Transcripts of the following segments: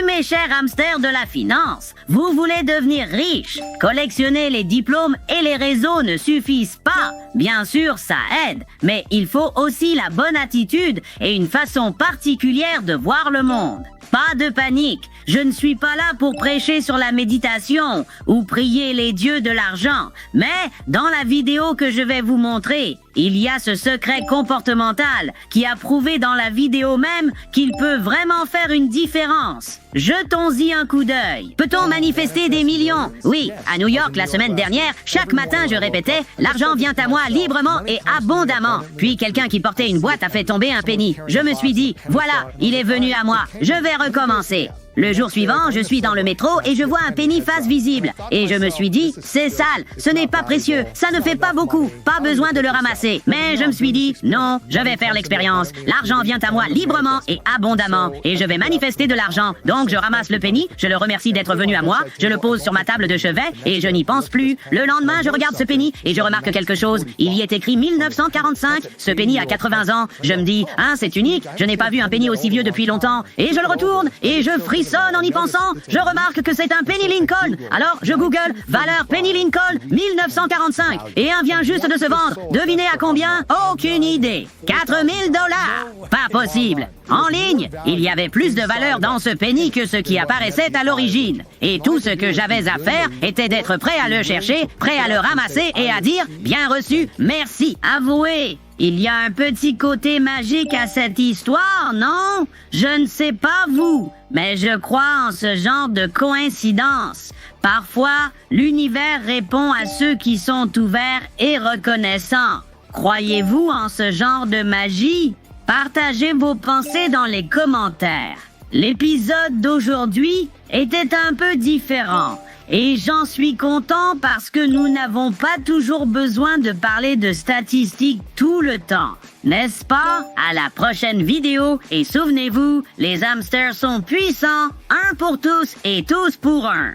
mes chers hamsters de la finance, vous voulez devenir riche. Collectionner les diplômes et les réseaux ne suffisent pas. Bien sûr, ça aide, mais il faut aussi la bonne attitude et une façon particulière de voir le monde. Pas de panique, je ne suis pas là pour prêcher sur la méditation ou prier les dieux de l'argent, mais dans la vidéo que je vais vous montrer, il y a ce secret comportemental qui a prouvé dans la vidéo même qu'il peut vraiment faire une différence. Jetons-y un coup d'œil. Peut-on manifester des millions? Oui, à New York la semaine dernière, chaque matin je répétais « L'argent vient à moi librement et abondamment ». Puis quelqu'un qui portait une boîte a fait tomber un penny. Je me suis dit « Voilà, il est venu à moi, je vais recommencer ». Le jour suivant, je suis dans le métro et je vois un penny face visible. Et je me suis dit, c'est sale, ce n'est pas précieux, ça ne fait pas beaucoup, pas besoin de le ramasser. Mais je me suis dit, non, je vais faire l'expérience. L'argent vient à moi librement et abondamment. Et je vais manifester de l'argent. Donc je ramasse le penny, je le remercie d'être venu à moi, je le pose sur ma table de chevet et je n'y pense plus. Le lendemain, je regarde ce penny et je remarque quelque chose. Il y est écrit 1945, ce penny a 80 ans. Je me dis, hein, c'est unique, je n'ai pas vu un penny aussi vieux depuis longtemps. Et je le retourne et je frissonne en y pensant, je remarque que c'est un penny Lincoln. Alors je google valeur penny Lincoln 1945 et un vient juste de se vendre. Devinez à combien? Aucune idée. 4000 $. Pas possible. En ligne, il y avait plus de valeur dans ce penny que ce qui apparaissait à l'origine. Et tout ce que j'avais à faire était d'être prêt à le chercher, prêt à le ramasser et à dire bien reçu, merci. Avouez, il y a un petit côté magique à cette histoire, non? Je ne sais pas vous, mais je crois en ce genre de coïncidence. Parfois, l'univers répond à ceux qui sont ouverts et reconnaissants. Croyez-vous en ce genre de magie? Partagez vos pensées dans les commentaires. L'épisode d'aujourd'hui était un peu différent. Et j'en suis content parce que nous n'avons pas toujours besoin de parler de statistiques tout le temps. N'est-ce pas? À la prochaine vidéo et souvenez-vous, les hamsters sont puissants, un pour tous et tous pour un.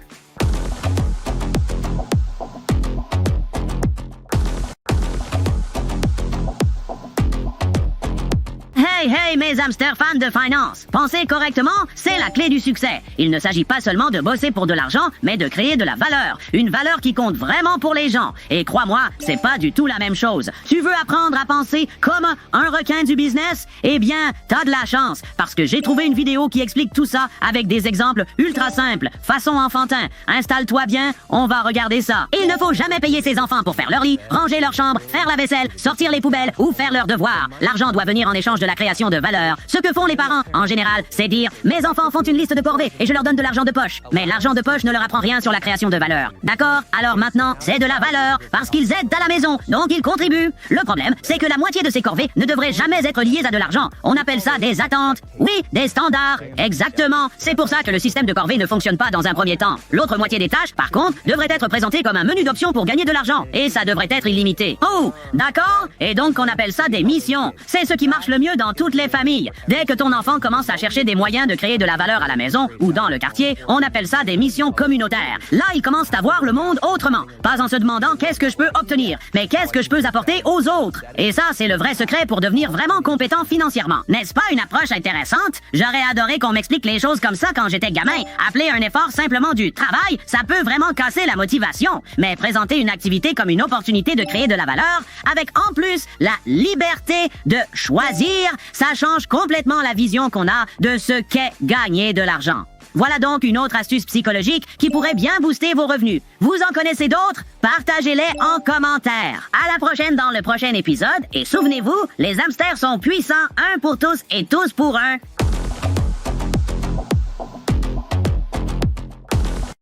Hey, mes hamsters fans de finance! Pensez correctement, c'est la clé du succès. Il ne s'agit pas seulement de bosser pour de l'argent, mais de créer de la valeur. Une valeur qui compte vraiment pour les gens. Et crois-moi, c'est pas du tout la même chose. Tu veux apprendre à penser comme un requin du business? Eh bien, t'as de la chance, parce que j'ai trouvé une vidéo qui explique tout ça avec des exemples ultra simples, façon enfantin. Installe-toi bien, on va regarder ça. Il ne faut jamais payer ses enfants pour faire leur lit, ranger leur chambre, faire la vaisselle, sortir les poubelles ou faire leurs devoirs. L'argent doit venir en échange de la création de valeur. Ce que font les parents, en général, c'est dire « Mes enfants font une liste de corvées et je leur donne de l'argent de poche. » Mais l'argent de poche ne leur apprend rien sur la création de valeur. D'accord? Alors maintenant, c'est de la valeur, parce qu'ils aident à la maison, donc ils contribuent. Le problème, c'est que la moitié de ces corvées ne devraient jamais être liées à de l'argent. On appelle ça des attentes. Oui, des standards. Exactement. C'est pour ça que le système de corvées ne fonctionne pas dans un premier temps. L'autre moitié des tâches, par contre, devrait être présentée comme un menu d'options pour gagner de l'argent. Et ça devrait être illimité. Oh, d'accord? Et donc on appelle ça des missions. C'est ce qui marche le mieux dans toutes les familles. Dès que ton enfant commence à chercher des moyens de créer de la valeur à la maison ou dans le quartier, on appelle ça des missions communautaires. Là, il commence à voir le monde autrement. Pas en se demandant qu'est-ce que je peux obtenir, mais qu'est-ce que je peux apporter aux autres. Et ça, c'est le vrai secret pour devenir vraiment compétent financièrement. N'est-ce pas une approche intéressante? J'aurais adoré qu'on m'explique les choses comme ça quand j'étais gamin. Appeler un effort simplement du travail, ça peut vraiment casser la motivation. Mais présenter une activité comme une opportunité de créer de la valeur, avec en plus la liberté de choisir, ça change complètement la vision qu'on a de ce qu'est gagner de l'argent. Voilà donc une autre astuce psychologique qui pourrait bien booster vos revenus. Vous en connaissez d'autres? Partagez-les en commentaire. À la prochaine dans le prochain épisode et souvenez-vous, les hamsters sont puissants, un pour tous et tous pour un.